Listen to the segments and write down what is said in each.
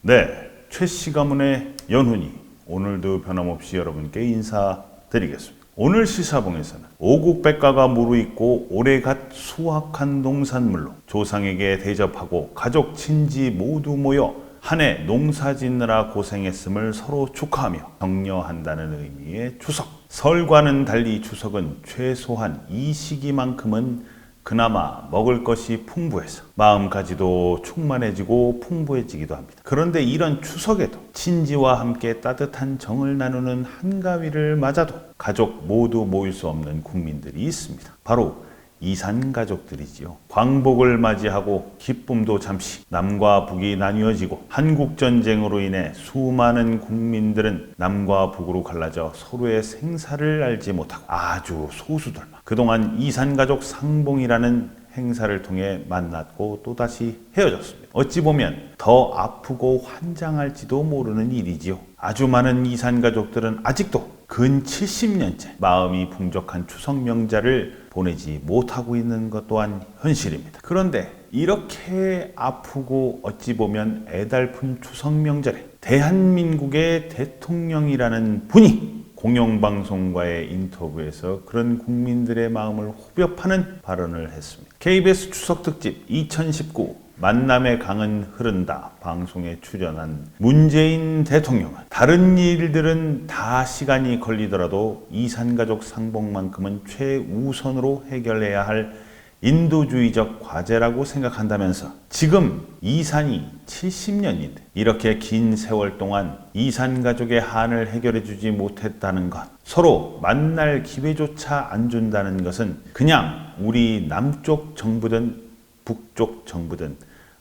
네, 최씨 가문의 연훈이 오늘도 변함없이 여러분께 인사드리겠습니다. 오늘 시사봉에서는 오국백가가 무르익고 오래갓 수확한 농산물로 조상에게 대접하고 가족 친지 모두 모여 한 해 농사 짓느라 고생했음을 서로 축하하며 격려한다는 의미의 추석. 설과는 달리 추석은 최소한 이 시기만큼은 그나마 먹을 것이 풍부해서 마음까지도 충만해지고 풍부해지기도 합니다. 그런데 이런 추석에도 친지와 함께 따뜻한 정을 나누는 한가위를 맞아도 가족 모두 모일 수 없는 국민들이 있습니다. 바로 이산가족들이지요. 광복을 맞이하고 기쁨도 잠시 남과 북이 나뉘어지고 한국전쟁으로 인해 수많은 국민들은 남과 북으로 갈라져 서로의 생사를 알지 못하고 아주 소수들만 그동안 이산가족 상봉이라는 행사를 통해 만났고 또다시 헤어졌습니다. 어찌 보면 더 아프고 환장할지도 모르는 일이지요. 아주 많은 이산가족들은 아직도 근 70년째 마음이 풍족한 추석 명절을 보내지 못하고 있는 것 또한 현실입니다. 그런데 이렇게 아프고 어찌 보면 애달픈 추석 명절에 대한민국의 대통령이라는 분이 공영방송과의 인터뷰에서 그런 국민들의 마음을 후벼파는 발언을 했습니다. KBS 추석특집 2019 만남의 강은 흐른다 방송에 출연한 문재인 대통령은 다른 일들은 다 시간이 걸리더라도 이산가족 상봉만큼은 최우선으로 해결해야 할 인도주의적 과제라고 생각한다면서 지금 이산이 70년인데 이렇게 긴 세월 동안 이산가족의 한을 해결해주지 못했다는 것, 서로 만날 기회조차 안 준다는 것은 그냥 우리 남쪽 정부든 북쪽 정부든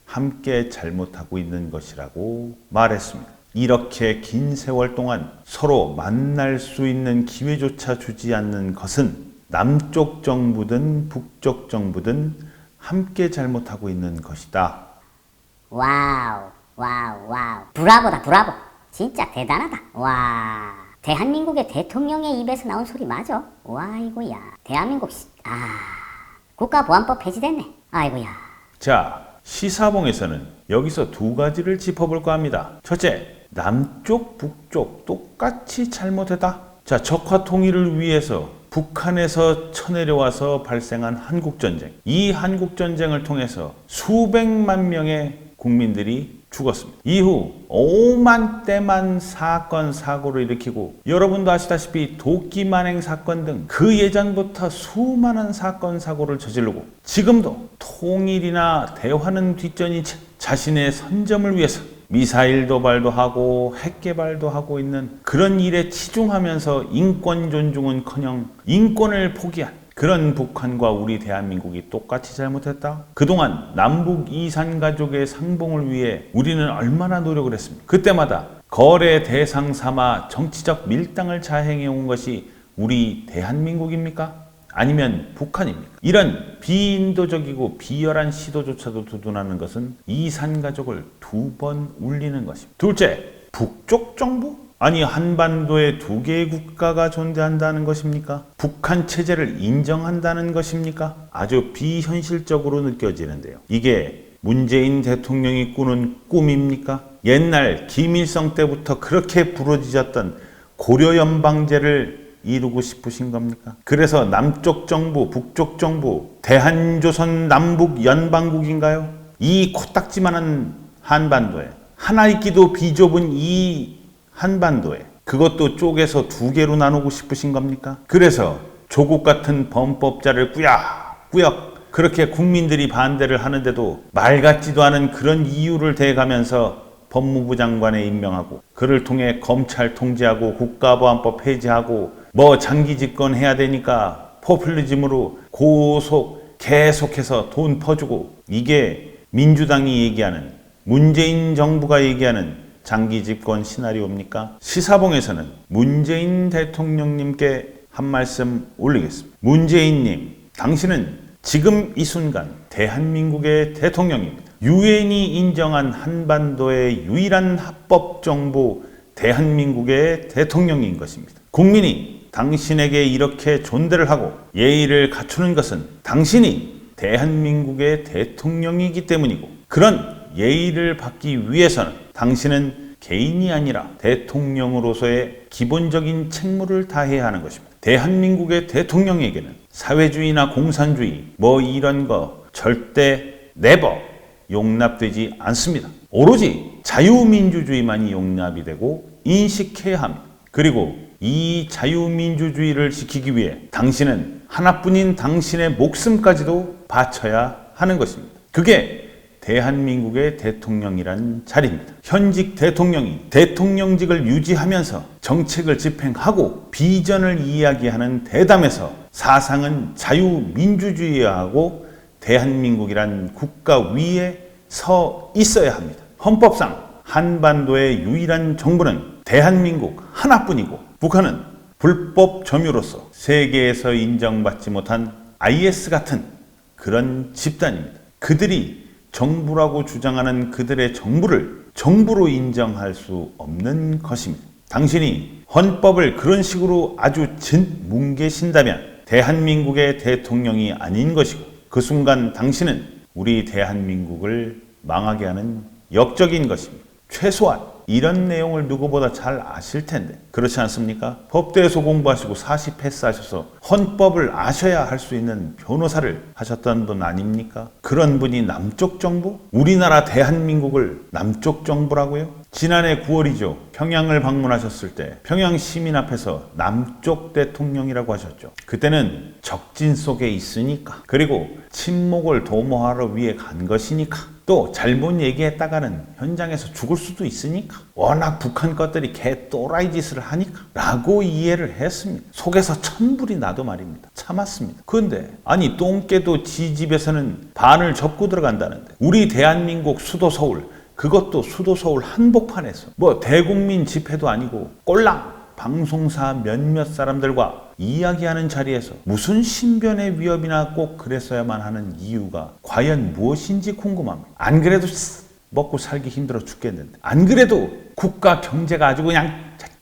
함께 잘못하고 있는 것이라고 말했습니다. 이렇게 긴 세월 동안 서로 만날 수 있는 기회조차 주지 않는 것은 남쪽 정부든 북쪽 정부든 함께 잘못하고 있는 것이다. 와우, 와우, 와우. 브라보다, 브라보. 진짜 대단하다. 와. 대한민국의 대통령의 입에서 나온 소리 맞아? 와, 이거야. 대한민국, 국가보안법 폐지됐네. 아이고야. 자, 시사봉에서는 여기서 두 가지를 짚어볼까 합니다. 첫째, 남쪽, 북쪽 똑같이 잘못했다. 자, 적화 통일을 위해서 북한에서 쳐내려와서 발생한 한국전쟁. 이 한국전쟁을 통해서 수백만 명의 국민들이 죽었습니다. 이후 오만때만 사건, 사고를 일으키고 여러분도 아시다시피 도끼 만행 사건 등 그 예전부터 수많은 사건, 사고를 저지르고 지금도 통일이나 대화는 뒷전이 자신의 선점을 위해서 미사일 도발도 하고 핵 개발도 하고 있는 그런 일에 치중하면서 인권 존중은커녕 인권을 포기한 그런 북한과 우리 대한민국이 똑같이 잘못했다? 그동안 남북 이산가족의 상봉을 위해 우리는 얼마나 노력을 했습니까? 그때마다 거래 대상 삼아 정치적 밀당을 자행해 온 것이 우리 대한민국입니까? 아니면 북한입니까? 이런 비인도적이고 비열한 시도조차도 두둔하는 것은 이산가족을 두 번 울리는 것입니다. 둘째, 북쪽 정부? 아니 한반도에 두 개의 국가가 존재한다는 것입니까? 북한 체제를 인정한다는 것입니까? 아주 비현실적으로 느껴지는데요. 이게 문재인 대통령이 꾸는 꿈입니까? 옛날 김일성 때부터 그렇게 부러지셨던 고려연방제를 이루고 싶으신 겁니까? 그래서 남쪽 정부, 북쪽 정부, 대한조선 남북연방국인가요? 이 코딱지만한 한반도에 하나 있기도 비좁은 이 한반도에 그것도 쪼개서 두 개로 나누고 싶으신 겁니까? 그래서 조국 같은 범법자를 꾸역꾸역 그렇게 국민들이 반대를 하는데도 말 같지도 않은 그런 이유를 대가면서 법무부 장관에 임명하고 그를 통해 검찰 통제하고 국가보안법 폐지하고 장기 집권해야 되니까 포퓰리즘으로 계속해서 돈 퍼주고 이게 민주당이 얘기하는 문재인 정부가 얘기하는 장기 집권 시나리오입니까? 시사봉에서는 문재인 대통령님께 한 말씀 올리겠습니다. 문재인님, 당신은 지금 이 순간 대한민국의 대통령입니다. 유엔이 인정한 한반도의 유일한 합법정부 대한민국의 대통령인 것입니다. 국민이 당신에게 이렇게 존대를 하고 예의를 갖추는 것은 당신이 대한민국의 대통령이기 때문이고 그런 예의를 받기 위해서는 당신은 개인이 아니라 대통령으로서의 기본적인 책무를 다해야 하는 것입니다. 대한민국의 대통령에게는 사회주의나 공산주의 이런 거 절대 네버 용납되지 않습니다. 오로지 자유민주주의만이 용납이 되고 인식해야 합니다. 그리고 이 자유민주주의를 지키기 위해 당신은 하나뿐인 당신의 목숨까지도 바쳐야 하는 것입니다. 그게 대한민국의 대통령이란 자리입니다. 현직 대통령이 대통령직을 유지하면서 정책을 집행하고 비전을 이야기하는 대담에서 사상은 자유민주주의하고 대한민국이란 국가 위에 서 있어야 합니다. 헌법상 한반도의 유일한 정부는 대한민국 하나뿐이고 북한은 불법 점유로서 세계에서 인정받지 못한 IS 같은 그런 집단입니다. 그들이 정부라고 주장하는 그들의 정부를 정부로 인정할 수 없는 것입니다. 당신이 헌법을 그런 식으로 아주 뭉개신다면 대한민국의 대통령이 아닌 것이고 그 순간 당신은 우리 대한민국을 망하게 하는 역적인 것입니다. 최소한 이런 내용을 누구보다 잘 아실 텐데 그렇지 않습니까? 법대에서 공부하시고 40 패스하셔서 헌법을 아셔야 할 수 있는 변호사를 하셨던 분 아닙니까? 그런 분이 남쪽 정부? 우리나라 대한민국을 남쪽 정부라고요? 지난해 9월이죠. 평양을 방문하셨을 때 평양 시민 앞에서 남쪽 대통령이라고 하셨죠. 그때는 적진 속에 있으니까 그리고 침묵을 도모하러 위해 간 것이니까 또 잘못 얘기했다가는 현장에서 죽을 수도 있으니까 워낙 북한 것들이 개 또라이 짓을 하니까 라고 이해를 했습니다. 속에서 천불이 나도 말입니다. 참았습니다. 그런데 아니 똥개도 지 집에서는 반을 접고 들어간다는데 우리 대한민국 수도 서울 그것도 수도 서울 한복판에서 대국민 집회도 아니고 꼴랑 방송사 몇몇 사람들과 이야기하는 자리에서 무슨 신변의 위협이나 꼭 그랬어야만 하는 이유가 과연 무엇인지 궁금합니다. 안 그래도 먹고 살기 힘들어 죽겠는데 안 그래도 국가 경제가 아주 그냥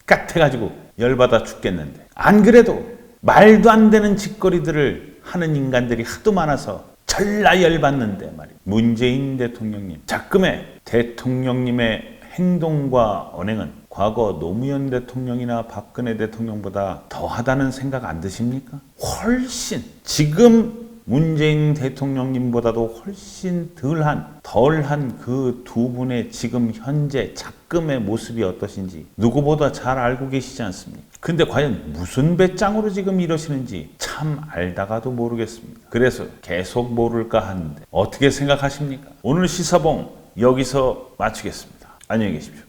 같아가지고 열받아 죽겠는데 안 그래도 말도 안 되는 짓거리들을 하는 인간들이 하도 많아서 전라 열받는데 말이에요. 문재인 대통령님 자금의 대통령님의 행동과 언행은 과거 노무현 대통령이나 박근혜 대통령보다 더하다는 생각 안 드십니까? 훨씬 지금 문재인 대통령님보다도 훨씬 덜한 그 두 분의 지금 현재 작금의 모습이 어떠신지 누구보다 잘 알고 계시지 않습니까? 근데 과연 무슨 배짱으로 지금 이러시는지 참 알다가도 모르겠습니다. 그래서 계속 모를까 하는데 어떻게 생각하십니까? 오늘 시사봉 여기서 마치겠습니다. 안녕히 계십시오.